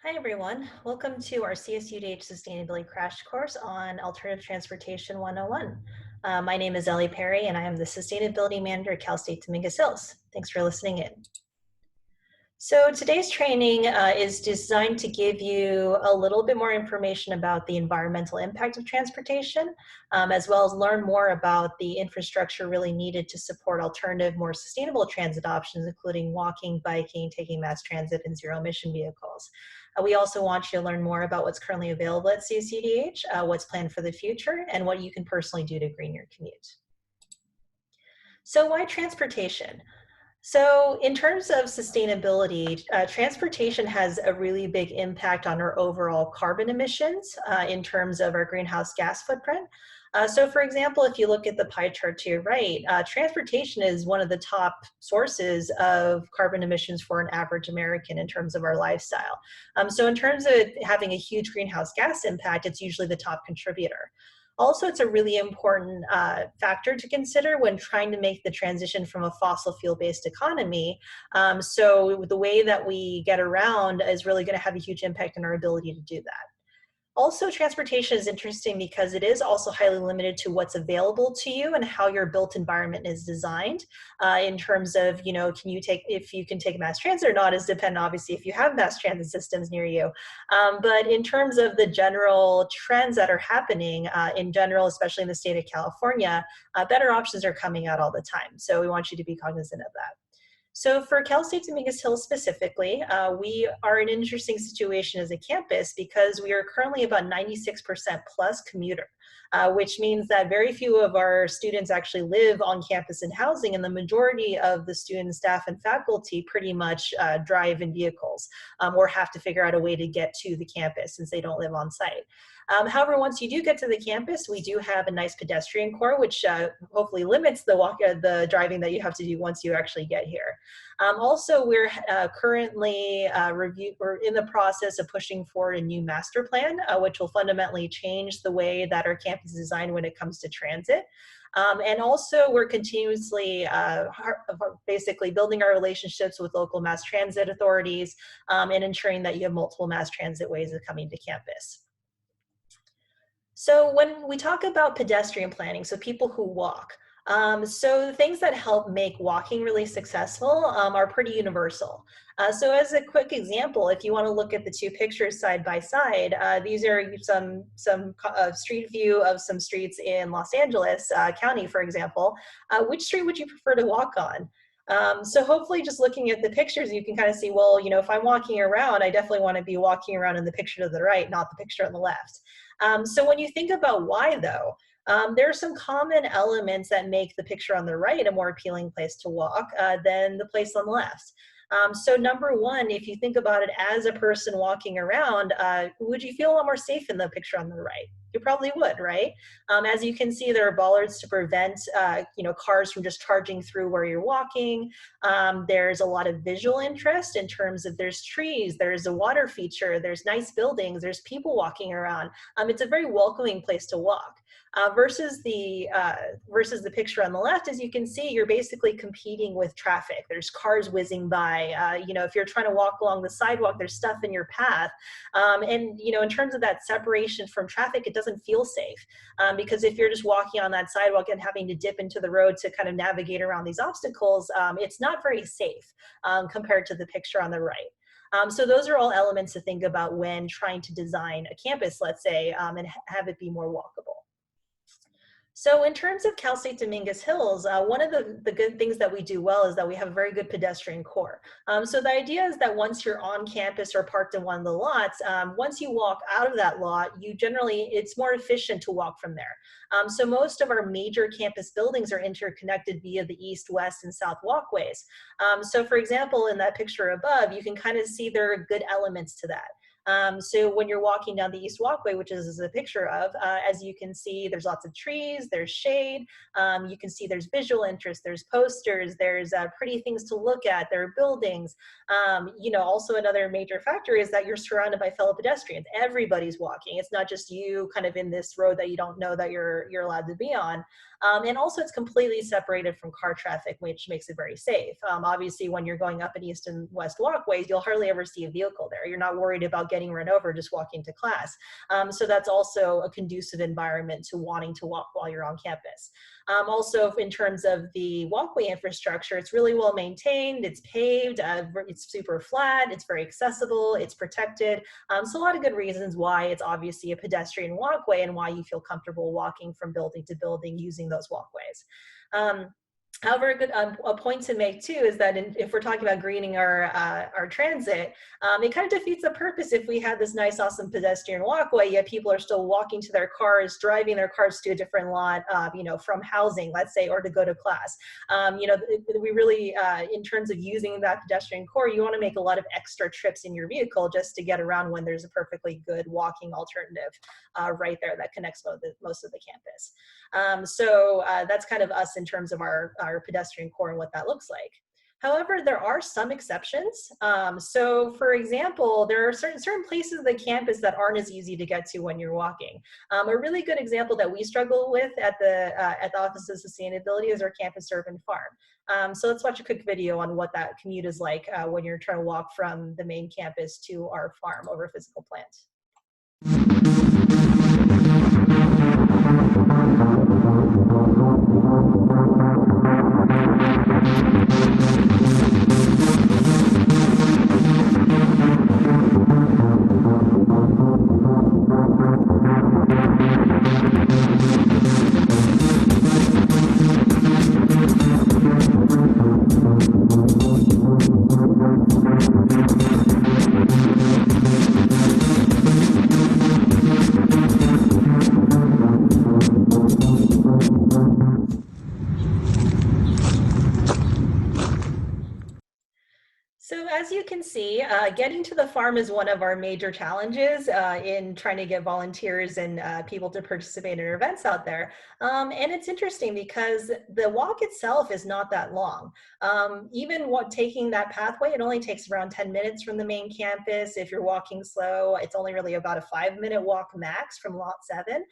Hi everyone, welcome to our CSUDH Sustainability Crash Course on Alternative Transportation 101. My name is Ellie Perry and I am the Sustainability Manager at Cal State Dominguez Hills. Thanks for listening in. So today's training is designed to give you a little bit more information about the environmental impact of transportation, as well as learn more about the infrastructure really needed to support alternative, more sustainable transit options, including walking, biking, taking mass transit, and zero-emission vehicles. We also want you to learn more about what's currently available at CSUDH, what's planned for the future, and what you can personally do to green your commute. So why transportation? So in terms of sustainability, transportation has a really big impact on our overall carbon emissions in terms of our greenhouse gas footprint. So for example, if you look at the pie chart to your right, transportation is one of the top sources of carbon emissions for an average American in terms of our lifestyle. So in terms of having a huge greenhouse gas impact, it's usually the top contributor. Also, it's a really important factor to consider when trying to make the transition from a fossil fuel-based economy. So the way that we get around is really going to have a huge impact on our ability to do that. Also, transportation is interesting because it is also highly limited to what's available to you and how your built environment is designed in terms of, if you can take mass transit or not is dependent, obviously, if you have mass transit systems near you. But in terms of the general trends that are happening in general, especially in the state of California, better options are coming out all the time. So we want you to be cognizant of that. So for Cal State Dominguez Hills specifically, we are in an interesting situation as a campus because we are currently about 96% plus commuter, which means that very few of our students actually live on campus in housing, and the majority of the students, staff, and faculty pretty much drive in vehicles or have to figure out a way to get to the campus since they don't live on site. However, once you do get to the campus, we do have a nice pedestrian core, which hopefully limits the driving that you have to do once you actually get here. Also, we're currently we're in the process of pushing forward a new master plan, which will fundamentally change the way that our campus is designed when it comes to transit. And also, we're continuously basically building our relationships with local mass transit authorities and ensuring that you have multiple mass transit ways of coming to campus. So when we talk about pedestrian planning, so people who walk, so the things that help make walking really successful are pretty universal. So as a quick example, if you want to look at the two pictures side by side, these are some street view of some streets in Los Angeles County, for example. Which street would you prefer to walk on? So hopefully just looking at the pictures, you can kind of see, well, if I'm walking around, I definitely want to be walking around in the picture to the right, not the picture on the left. So when you think about why though, there are some common elements that make the picture on the right a more appealing place to walk than the place on the left. So number one, if you think about it as a person walking around, would you feel a lot more safe in the picture on the right? You probably would, right? As you can see, there are bollards to prevent cars from just charging through where you're walking. There's a lot of visual interest in terms of there's trees, there's a water feature, there's nice buildings, there's people walking around. It's a very welcoming place to walk. Versus the picture on the left, as you can see, you're basically competing with traffic. There's cars whizzing by. If you're trying to walk along the sidewalk, there's stuff in your path. And in terms of that separation from traffic, it doesn't feel safe because if you're just walking on that sidewalk and having to dip into the road to kind of navigate around these obstacles, it's not very safe compared to the picture on the right. So those are all elements to think about when trying to design a campus, let's say, and have it be more walkable. So in terms of Cal State Dominguez Hills, one of the good things that we do well is that we have a very good pedestrian core. So the idea is that once you're on campus or parked in one of the lots, once you walk out of that lot, it's more efficient to walk from there. So most of our major campus buildings are interconnected via the east, west, and south walkways. So for example, in that picture above, you can kind of see there are good elements to that. So when you're walking down the east walkway, which is a picture of, as you can see, there's lots of trees, there's shade, you can see there's visual interest, there's posters, there's pretty things to look at, there are buildings. Also another major factor is that you're surrounded by fellow pedestrians. Everybody's walking. It's not just you kind of in this road that you don't know that you're allowed to be on. And also it's completely separated from car traffic, which makes it very safe. Obviously, when you're going up an east and west walkways, you'll hardly ever see a vehicle there. You're not worried about getting run over just walking to class. So that's also a conducive environment to wanting to walk while you're on campus. Also, in terms of the walkway infrastructure, it's really well maintained, it's paved, it's super flat, it's very accessible, it's protected. So a lot of good reasons why it's obviously a pedestrian walkway and why you feel comfortable walking from building to building using those walkways. However, a point to make too is that if we're talking about greening our transit, it kind of defeats the purpose if we had this nice, awesome pedestrian walkway, yet people are still walking to their cars, driving their cars to a different lot, from housing, let's say, or to go to class. We really, in terms of using that pedestrian core, you want to make a lot of extra trips in your vehicle just to get around when there's a perfectly good walking alternative right there that connects most of the campus. So that's kind of us in terms of our pedestrian core and what that looks like. However, there are some exceptions. So for example, there are certain places of the campus that aren't as easy to get to when you're walking. A really good example that we struggle with at the Office of Sustainability is our campus urban farm. So let's watch a quick video on what that commute is like when you're trying to walk from the main campus to our farm over a physical plant. So as you can see, getting to the farm is one of our major challenges in trying to get volunteers and people to participate in our events out there. And it's interesting because the walk itself is not that long. Even taking that pathway, it only takes around 10 minutes from the main campus. If you're walking slow, it's only really about a 5-minute walk max from lot 7.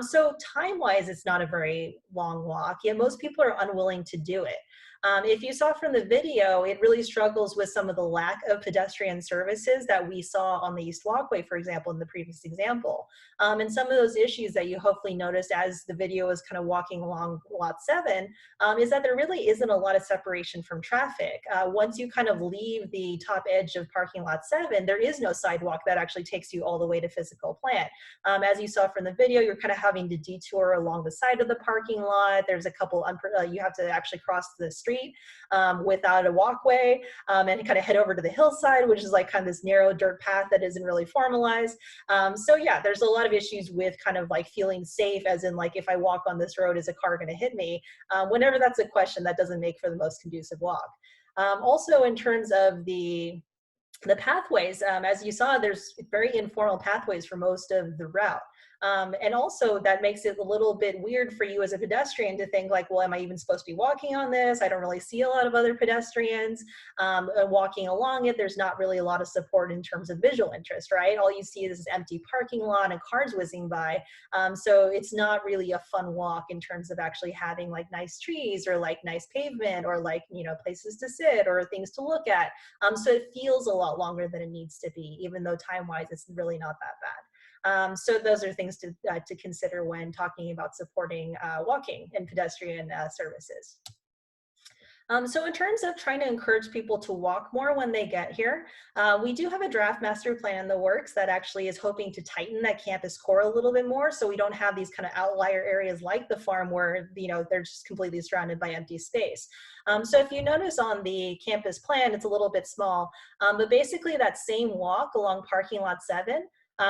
So time-wise, it's not a very long walk, yet most people are unwilling to do it. If you saw from the video, it really struggles with some of the lack of pedestrian services that we saw on the East Walkway, for example, in the previous example. And some of those issues that you hopefully noticed as the video is kind of walking along lot 7 is that there really isn't a lot of separation from traffic. Once you kind of leave the top edge of parking lot 7, there is no sidewalk that actually takes you all the way to physical plant. As you saw from the video, you're kind of having to detour along the side of the parking lot. There's a couple, you have to actually cross the street without a walkway and kind of head over to the hillside, which is like kind of this narrow dirt path that isn't really formalized. So yeah, there's a lot of issues with kind of like feeling safe, as in like, if I walk on this road, is a car going to hit me? Whenever that's a question, that doesn't make for the most conducive walk. Also, in terms of the pathways, as you saw, there's very informal pathways for most of the route. And also that makes it a little bit weird for you as a pedestrian to think like, well, am I even supposed to be walking on this? I don't really see a lot of other pedestrians walking along it. There's not really a lot of support in terms of visual interest, right? All you see is this empty parking lot and cars whizzing by. So it's not really a fun walk in terms of actually having like nice trees or like nice pavement or like, places to sit or things to look at. So it feels a lot longer than it needs to be, even though time-wise it's really not that bad. So those are things to consider when talking about supporting walking and pedestrian services. So in terms of trying to encourage people to walk more when they get here, we do have a draft master plan in the works that actually is hoping to tighten that campus core a little bit more, so we don't have these kind of outlier areas like the farm where they're just completely surrounded by empty space. So if you notice on the campus plan, it's a little bit small, but basically that same walk along parking lot 7,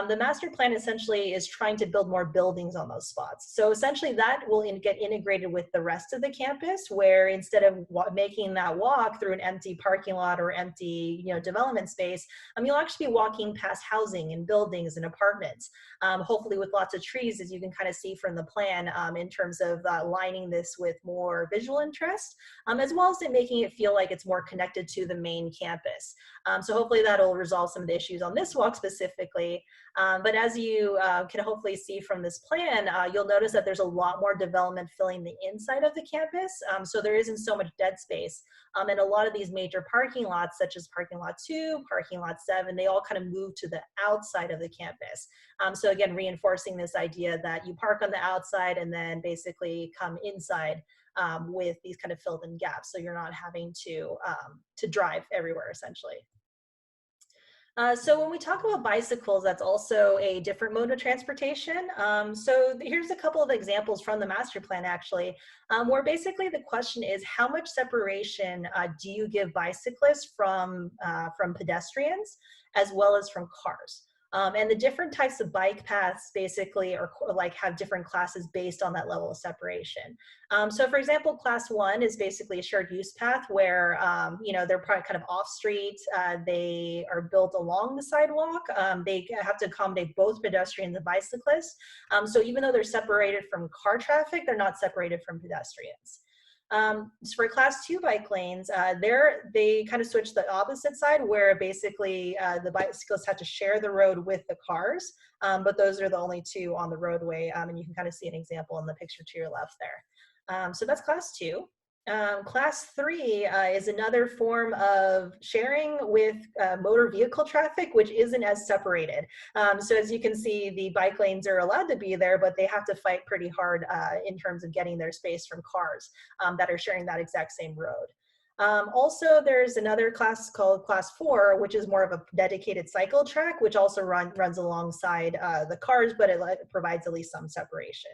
the master plan essentially is trying to build more buildings on those spots. So essentially that will get integrated with the rest of the campus, where instead of making that walk through an empty parking lot or empty development space, you'll actually be walking past housing and buildings and apartments, hopefully with lots of trees, as you can kind of see from the plan, in terms of lining this with more visual interest, as well as making it feel like it's more connected to the main campus. So hopefully that'll resolve some of the issues on this walk specifically. But as you can hopefully see from this plan, you'll notice that there's a lot more development filling the inside of the campus. So there isn't so much dead space. And a lot of these major parking lots, such as parking lot 2, parking lot 7, they all kind of move to the outside of the campus. So again, reinforcing this idea that you park on the outside and then basically come inside with these kind of filled in gaps. So you're not having to drive everywhere essentially. So when we talk about bicycles, that's also a different mode of transportation. So here's a couple of examples from the master plan actually, where basically the question is how much separation do you give bicyclists from pedestrians as well as from cars? And the different types of bike paths basically are like have different classes based on that level of separation. So for example, class 1 is basically a shared use path where, you know, they're probably kind of off street. They are built along the sidewalk. They have to accommodate both pedestrians and bicyclists. So even though they're separated from car traffic, they're not separated from pedestrians. So for class 2 bike lanes, they kind of switch the opposite side where basically the bicyclists have to share the road with the cars, but those are the only 2 on the roadway, and you can kind of see an example in the picture to your left there. So that's class 2. Class 3 is another form of sharing with motor vehicle traffic, which isn't as separated. So as you can see, the bike lanes are allowed to be there, but they have to fight pretty hard in terms of getting their space from cars that are sharing that exact same road. Also, there's another class called class 4, which is more of a dedicated cycle track, which also runs alongside the cars, but it provides at least some separation.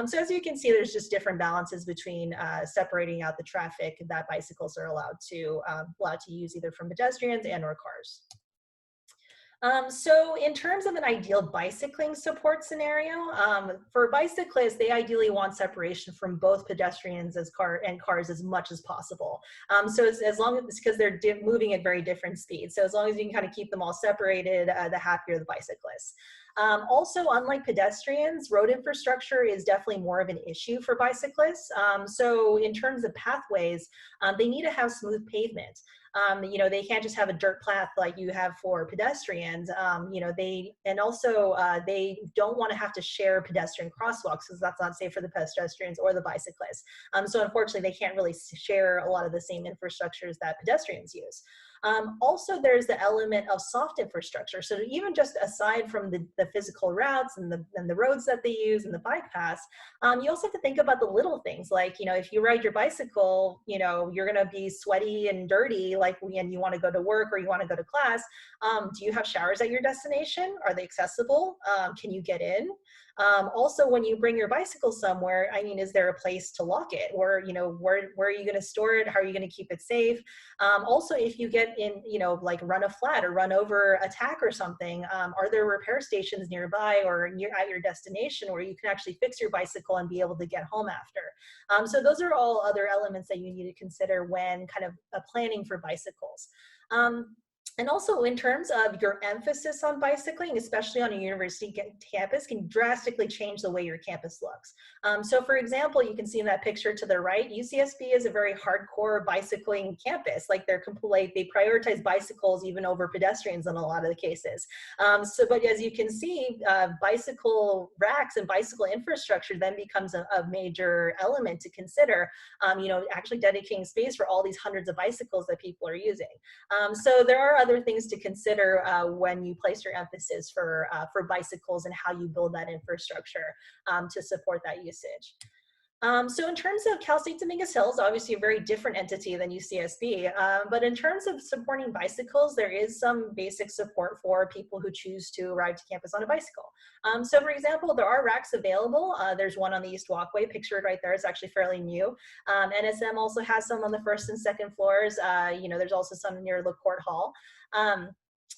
So as you can see, there's just different balances between separating out the traffic that bicycles are allowed to use either from pedestrians and or cars. So in terms of an ideal bicycling support scenario, for bicyclists, they ideally want separation from both pedestrians and cars as much as possible. So as long as, because they're moving at very different speeds. So as long as you can kind of keep them all separated, the happier the bicyclists. Also, unlike pedestrians, road infrastructure is definitely more of an issue for bicyclists. So in terms of pathways, they need to have smooth pavement. You know, they can't just have a dirt path like you have for pedestrians. You know, they don't want to have to share pedestrian crosswalks because that's not safe for the pedestrians or the bicyclists. So unfortunately, they can't really share a lot of the same infrastructures that pedestrians use. Also, there's the element of soft infrastructure. So even just aside from the physical routes and the roads that they use and the bike paths, you also have to think about the little things like, you know, if you ride your bicycle, you know, you're going to be sweaty and dirty, like when you want to go to work or you want to go to class. Do you have showers at your destination? Are they accessible? Can you get in? Also, when you bring your bicycle somewhere, I mean, is there a place to lock it? Or, you know, where are you going to store it? How are you going to keep it safe? Also, if you get in, you know, like run a flat or run over a tack or something, are there repair stations nearby or at your destination where you can actually fix your bicycle and be able to get home after? So those are all other elements that you need to consider when kind of planning for bicycles. And also in terms of your emphasis on bicycling, especially on a university campus, can drastically change the way your campus looks. So for example, you can see in that picture to the right, UCSB is a very hardcore bicycling campus. Like they prioritize bicycles even over pedestrians in a lot of the cases. But as you can see, bicycle racks and bicycle infrastructure then becomes a major element to consider, you know, actually dedicating space for all these hundreds of bicycles that people are using. So there are other things to consider when you place your emphasis for bicycles and how you build that infrastructure to support that usage. So in terms of Cal State Dominguez Hills, obviously a very different entity than UCSB, but in terms of supporting bicycles, there is some basic support for people who choose to arrive to campus on a bicycle. So for example, there are racks available. There's one on the East Walkway, pictured right there. It's actually fairly new. NSM also has some on the first and second floors. You know, there's also some near the Court Hall.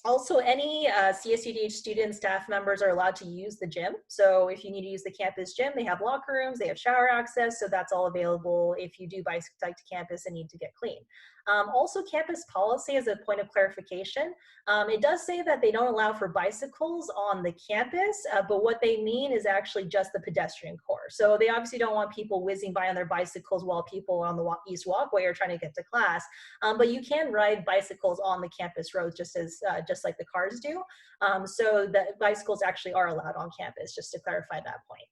Also, any CSUDH student staff members are allowed to use the gym. So if you need to use the campus gym, they have locker rooms, they have shower access. So that's all available if you do bike to campus and need to get clean. Also, campus policy as a point of clarification. It does say that they don't allow for bicycles on the campus, but what they mean is actually just the pedestrian core. So they obviously don't want people whizzing by on their bicycles while people on the east walkway are trying to get to class. But you can ride bicycles on the campus roads just like the cars do. So the bicycles actually are allowed on campus, just to clarify that point.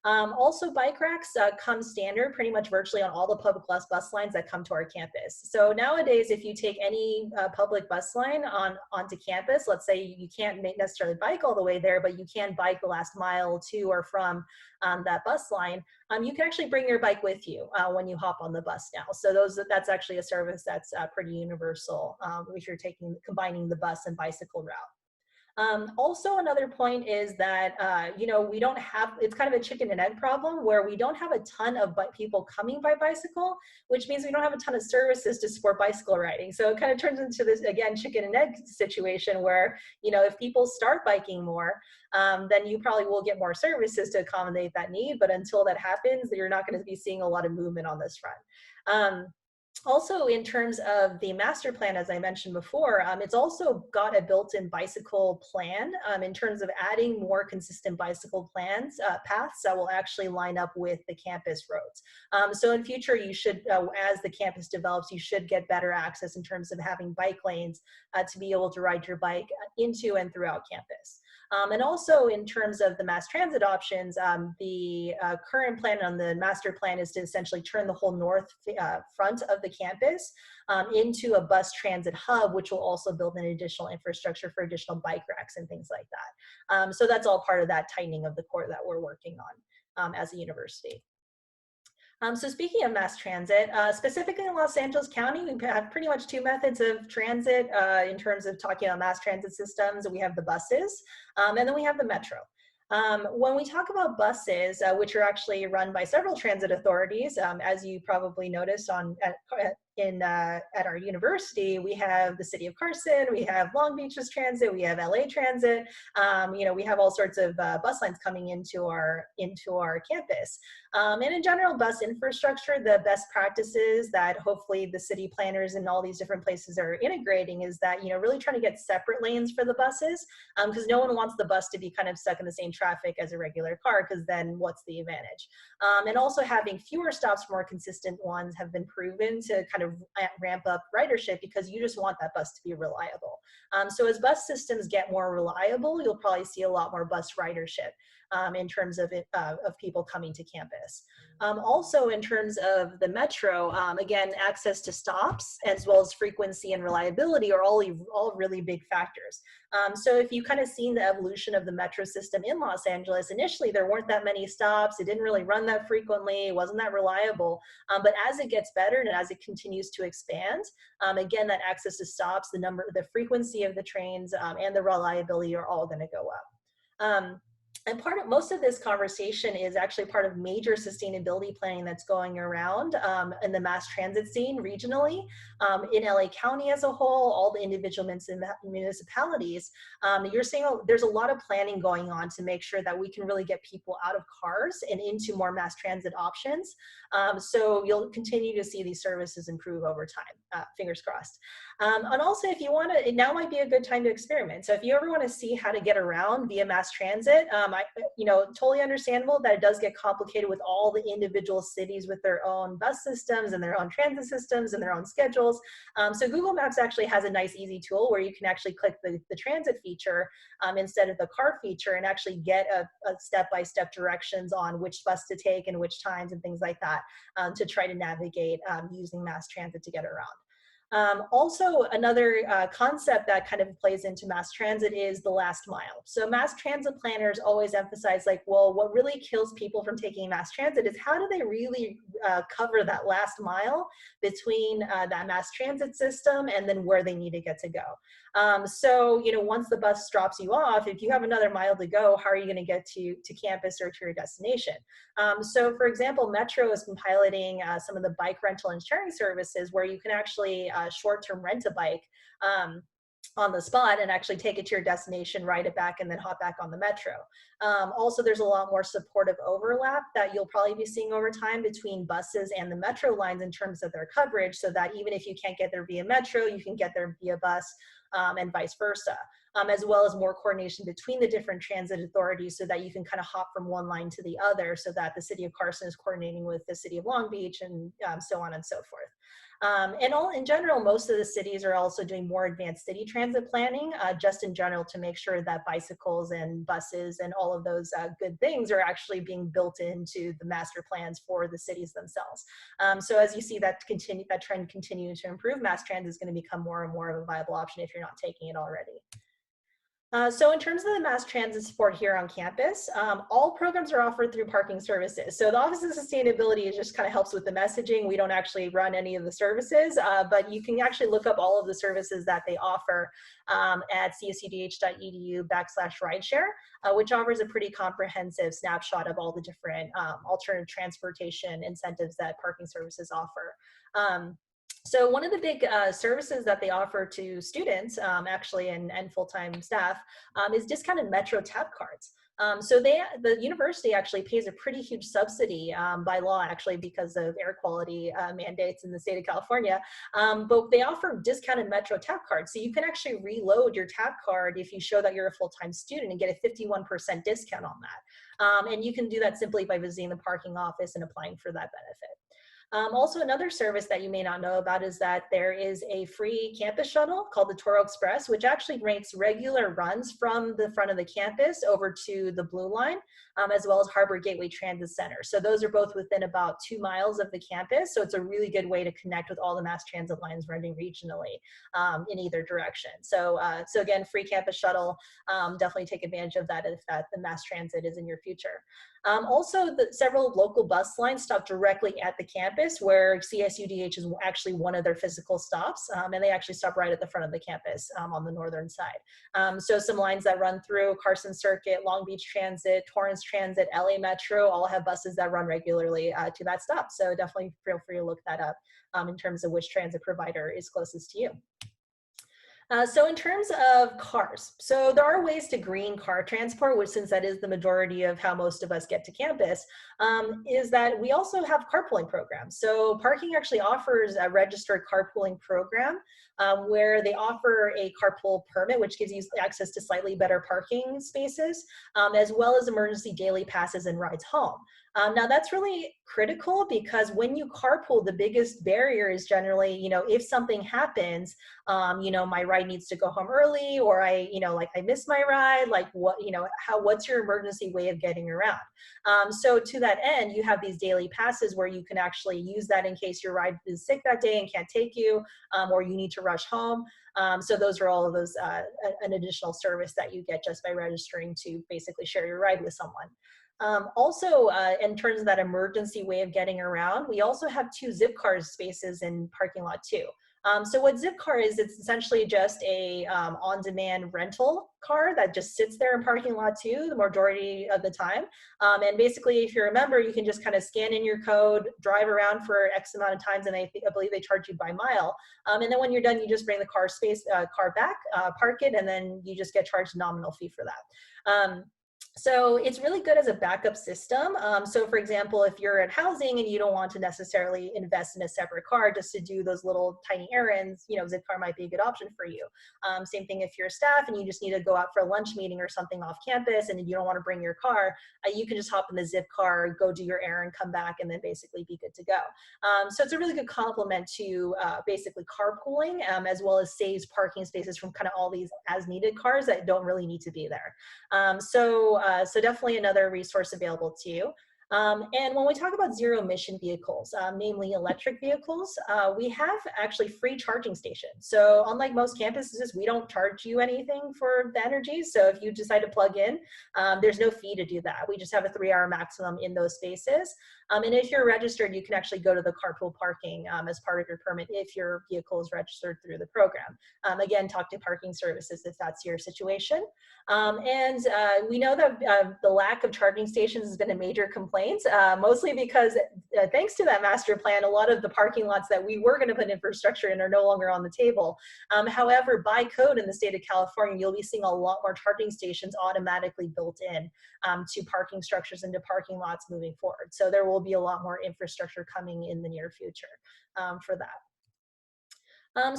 Also, bike racks come standard pretty much virtually on all the public bus lines that come to our campus. So nowadays, if you take any public bus line onto campus, let's say you can't necessarily bike all the way there, but you can bike the last mile to or from that bus line, you can actually bring your bike with you when you hop on the bus now. So that's actually a service that's pretty universal if you're combining the bus and bicycle route. Also, another point is that, we don't have, it's kind of a chicken and egg problem where we don't have a ton of people coming by bicycle, which means we don't have a ton of services to support bicycle riding. So it kind of turns into this, again, chicken and egg situation where, if people start biking more, then you probably will get more services to accommodate that need. But until that happens, you're not going to be seeing a lot of movement on this front. Also, in terms of the master plan, as I mentioned before, it's also got a built-in bicycle plan in terms of adding more consistent bicycle paths that will actually line up with the campus roads. So in future, you should, as the campus develops, you should get better access in terms of having bike lanes to be able to ride your bike into and throughout campus. And also in terms of the mass transit options, the current plan on the master plan is to essentially turn the whole north front of the campus into a bus transit hub, which will also build an additional infrastructure for additional bike racks and things like that. So that's all part of that tightening of the core that we're working on as a university. So speaking of mass transit, specifically in Los Angeles County, we have pretty much two methods of transit in terms of talking about mass transit systems. We have the buses, and then we have the metro. When we talk about buses, which are actually run by several transit authorities, as you probably noticed at our university, we have the city of Carson, we have Long Beach's transit, we have LA Transit. We have all sorts of bus lines coming into our campus. And in general, bus infrastructure, the best practices that hopefully the city planners in all these different places are integrating is that, really trying to get separate lanes for the buses, because no one wants the bus to be kind of stuck in the same traffic as a regular car, because then what's the advantage? And also having fewer stops, more consistent ones have been proven to kind of ramp up ridership, because you just want that bus to be reliable. So as bus systems get more reliable, you'll probably see a lot more bus ridership in terms of people coming to campus. Also, in terms of the metro, again, access to stops as well as frequency and reliability are all really big factors. So if you kind of seen the evolution of the metro system in Los Angeles, initially there weren't that many stops. It didn't really run that frequently. It wasn't that reliable. But as it gets better and as it continues to expand, again, that access to stops, the frequency of the trains, and the reliability are all going to go up. And most of this conversation is actually part of major sustainability planning that's going around in the mass transit scene regionally, in LA County as a whole, all the individual municipalities. You're seeing there's a lot of planning going on to make sure that we can really get people out of cars and into more mass transit options. So you'll continue to see these services improve over time, fingers crossed. And also, if you want to, now might be a good time to experiment. So if you ever want to see how to get around via mass transit, totally understandable that it does get complicated with all the individual cities with their own bus systems and their own transit systems and their own schedules. So Google Maps actually has a nice, easy tool where you can actually click the transit feature instead of the car feature, and actually get a step-by-step directions on which bus to take and which times and things like that to try to navigate using mass transit to get around. Also, another concept that kind of plays into mass transit is the last mile. So mass transit planners always emphasize, like, well, what really kills people from taking mass transit is how do they really cover that last mile between that mass transit system and then where they need to get to go. So, once the bus drops you off, if you have another mile to go, how are you going to get to campus or to your destination? So, for example, Metro has been piloting some of the bike rental and sharing services where you can actually short-term rent a bike on the spot and actually take it to your destination, ride it back, and then hop back on the metro. Also, there's a lot more supportive overlap that you'll probably be seeing over time between buses and the metro lines in terms of their coverage, so that even if you can't get there via metro, you can get there via bus, and vice versa. As well as more coordination between the different transit authorities so that you can kind of hop from one line to the other, so that the city of Carson is coordinating with the city of Long Beach, and so on and so forth. And in general, most of the cities are also doing more advanced city transit planning, just in general, to make sure that bicycles and buses and all of those good things are actually being built into the master plans for the cities themselves. So as you see that trend continue to improve, mass transit is going to become more and more of a viable option if you're not taking it already. So in terms of the mass transit support here on campus, all programs are offered through parking services. So the Office of Sustainability just kind of helps with the messaging. We don't actually run any of the services, but you can actually look up all of the services that they offer at csudh.edu/rideshare, which offers a pretty comprehensive snapshot of all the different alternative transportation incentives that parking services offer. So one of the big services that they offer to students, actually, and full-time staff, is discounted Metro tap cards. So the university actually pays a pretty huge subsidy by law, actually, because of air quality mandates in the state of California. But they offer discounted Metro tap cards. So you can actually reload your tap card if you show that you're a full-time student and get a 51% discount on that. And you can do that simply by visiting the parking office and applying for that benefit. Also, another service that you may not know about is that there is a free campus shuttle called the Toro Express, which actually makes regular runs from the front of the campus over to the Blue Line, as well as Harbor Gateway Transit Center. So those are both within about 2 miles of the campus. So it's a really good way to connect with all the mass transit lines running regionally in either direction. So, so again, free campus shuttle, definitely take advantage of that if the mass transit is in your future. Also, several local bus lines stop directly at the campus, where CSUDH is actually one of their physical stops, and they actually stop right at the front of the campus on the northern side. So some lines that run through: Carson Circuit, Long Beach Transit, Torrance Transit, LA Metro, all have buses that run regularly to that stop. So definitely feel free to look that up in terms of which transit provider is closest to you. So in terms of cars, so there are ways to green car transport, which, since that is the majority of how most of us get to campus, is that we also have carpooling programs. So parking actually offers a registered carpooling program where they offer a carpool permit, which gives you access to slightly better parking spaces, as well as emergency daily passes and rides home. Now that's really critical, because when you carpool, the biggest barrier is generally, if something happens, my ride needs to go home early, or I missed my ride, what's your emergency way of getting around? So to that end, you have these daily passes where you can actually use that in case your ride is sick that day and can't take you, or you need to rush home. So those are all of those, an additional service that you get just by registering to basically share your ride with someone. Also, in terms of that emergency way of getting around, we also have 2 Zipcar spaces in parking lot 2. So what Zipcar is, it's essentially just a on-demand rental car that just sits there in parking lot 2 the majority of the time. And basically, if you're a member, you can just kind of scan in your code, drive around for X amount of times, and I believe they charge you by mile. And then when you're done, you just bring the car back, park it, and then you just get charged a nominal fee for that. So it's really good as a backup system. So for example, if you're at housing and you don't want to necessarily invest in a separate car just to do those little tiny errands, Zipcar might be a good option for you. Same thing if you're staff and you just need to go out for a lunch meeting or something off campus and you don't want to bring your car, you can just hop in the Zipcar, go do your errand, come back, and then basically be good to go. So it's a really good complement to basically carpooling, as well as saves parking spaces from kind of all these as needed cars that don't really need to be there. So definitely another resource available to you. And when we talk about zero emission vehicles, namely electric vehicles, we have actually free charging stations. So unlike most campuses, we don't charge you anything for the energy. So if you decide to plug in, there's no fee to do that. We just have a 3-hour maximum in those spaces. And if you're registered, you can actually go to the carpool parking as part of your permit if your vehicle is registered through the program. Again, talk to parking services if that's your situation. We know that the lack of charging stations has been a major complaint, mostly because thanks to that master plan, a lot of the parking lots that we were going to put infrastructure in are no longer on the table. However, by code in the state of California, you'll be seeing a lot more charging stations automatically built in to parking structures and to parking lots moving forward. So there will be a lot more infrastructure coming in the near future for that.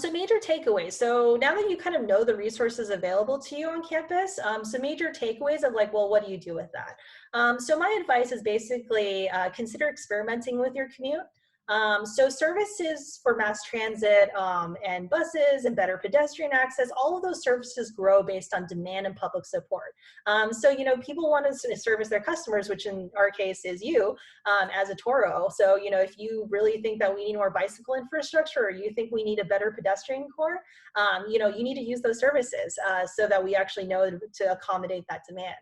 So major takeaways. So now that you kind of know the resources available to you on campus, some major takeaways of like, well, what do you do with that? So my advice is basically consider experimenting with your commute. So services for mass transit and buses and better pedestrian access, all of those services grow based on demand and public support. So, you know, people want to service their customers, which in our case is you as a Toro. So, you know, if you really think that we need more bicycle infrastructure or you think we need a better pedestrian core, you know, you need to use those services so that we actually know to accommodate that demand.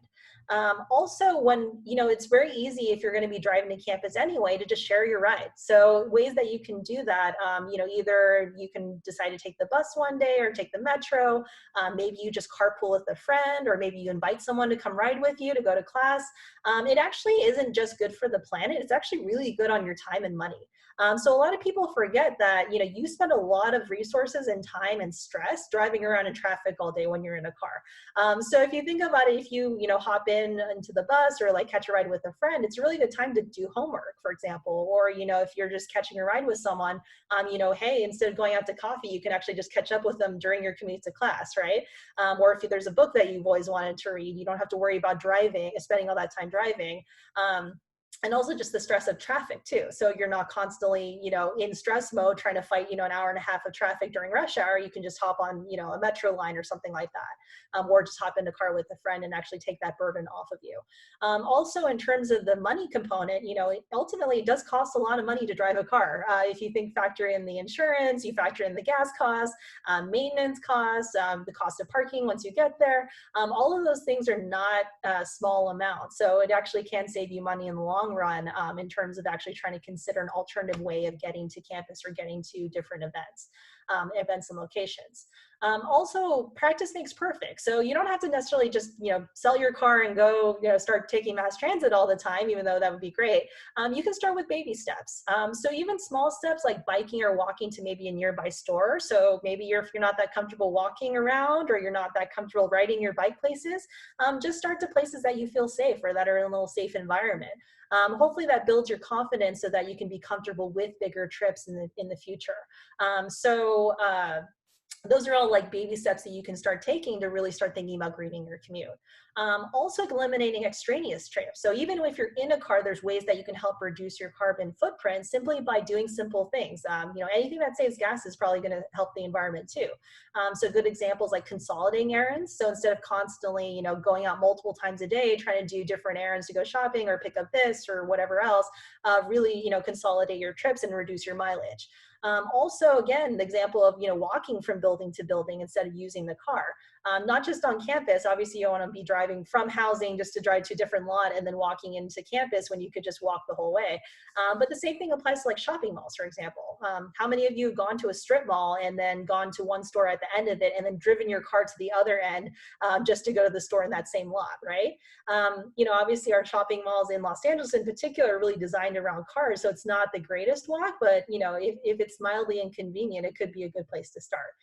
Also, when, you know, it's very easy if you're going to be driving to campus anyway to just share your ride. So ways that you can do that, you know, either you can decide to take the bus one day or take the metro. Maybe you just carpool with a friend, or maybe you invite someone to come ride with you to go to class. It actually isn't just good for the planet. It's actually really good on your time and money. So a lot of people forget that, you know, you spend a lot of resources and time and stress driving around in traffic all day when you're in a car. So if you think about it, if you know, hop into the bus or like catch a ride with a friend, it's really the time to do homework, for example. Or, you know, if you're just catching a ride with someone, you know, hey, instead of going out to coffee, you can actually just catch up with them during your commute to class, right? Or if there's a book that you've always wanted to read, you don't have to worry about driving, spending all that time driving. And also just the stress of traffic too. So you're not constantly, you know, in stress mode trying to fight, you know, an hour and a half of traffic during rush hour. You can just hop on, you know, a metro line or something like that, or just hop in a car with a friend and actually take that burden off of you. Also, in terms of the money component, you know, ultimately it does cost a lot of money to drive a car. If you think factor in the insurance, you factor in the gas costs, maintenance costs, the cost of parking once you get there, all of those things are not small amounts. So it actually can save you money in the long run in terms of actually trying to consider an alternative way of getting to campus or getting to different events and locations. Also, practice makes perfect. So you don't have to necessarily just, you know, sell your car and go, you know, start taking mass transit all the time, even though that would be great. You can start with baby steps. So even small steps like biking or walking to maybe a nearby store. So maybe if you're not that comfortable walking around or you're not that comfortable riding your bike places, just start to places that you feel safe or that are in a little safe environment. Hopefully that builds your confidence so that you can be comfortable with bigger trips in the future. Those are all like baby steps that you can start taking to really start thinking about greening your commute. Also eliminating extraneous trips. So even if you're in a car, there's ways that you can help reduce your carbon footprint simply by doing simple things. You know, anything that saves gas is probably going to help the environment too. So good examples like consolidating errands. So instead of constantly, you know, going out multiple times a day, trying to do different errands to go shopping or pick up this or whatever else, really, you know, consolidate your trips and reduce your mileage. Also, again, the example of, you know, walking from building to building instead of using the car. Not just on campus, obviously you don't want to be driving from housing just to drive to a different lot and then walking into campus when you could just walk the whole way. But the same thing applies to like shopping malls, for example. How many of you have gone to a strip mall and then gone to one store at the end of it and then driven your car to the other end just to go to the store in that same lot, right? You know, obviously our shopping malls in Los Angeles in particular are really designed around cars, so it's not the greatest walk, but you know, if it's mildly inconvenient, it could be a good place to start.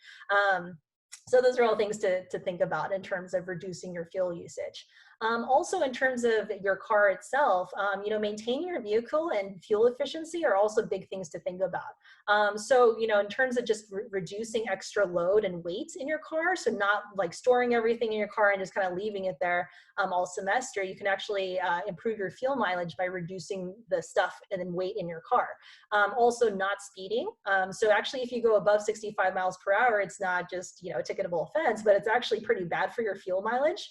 So those are all things to think about in terms of reducing your fuel usage. Also, in terms of your car itself, you know, maintaining your vehicle and fuel efficiency are also big things to think about. So, you know, in terms of just reducing extra load and weight in your car, so not like storing everything in your car and just kind of leaving it there all semester, you can actually improve your fuel mileage by reducing the stuff and then weight in your car. Also, not speeding. So actually, if you go above 65 miles per hour, it's not just, you know, a ticketable offense, but it's actually pretty bad for your fuel mileage,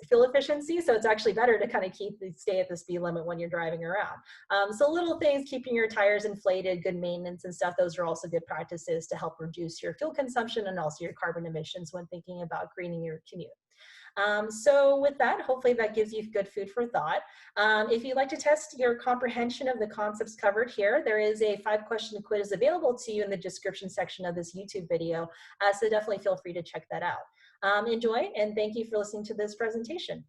fuel efficiency. So it's actually better to kind of stay at the speed limit when you're driving around. So little things, keeping your tires inflated, good maintenance and stuff, those are also good practices to help reduce your fuel consumption and also your carbon emissions when thinking about greening your commute. So with that, hopefully that gives you good food for thought. If you'd like to test your comprehension of the concepts covered here, there is a 5-question quiz available to you in the description section of this YouTube video. So definitely feel free to check that out. Enjoy, and thank you for listening to this presentation.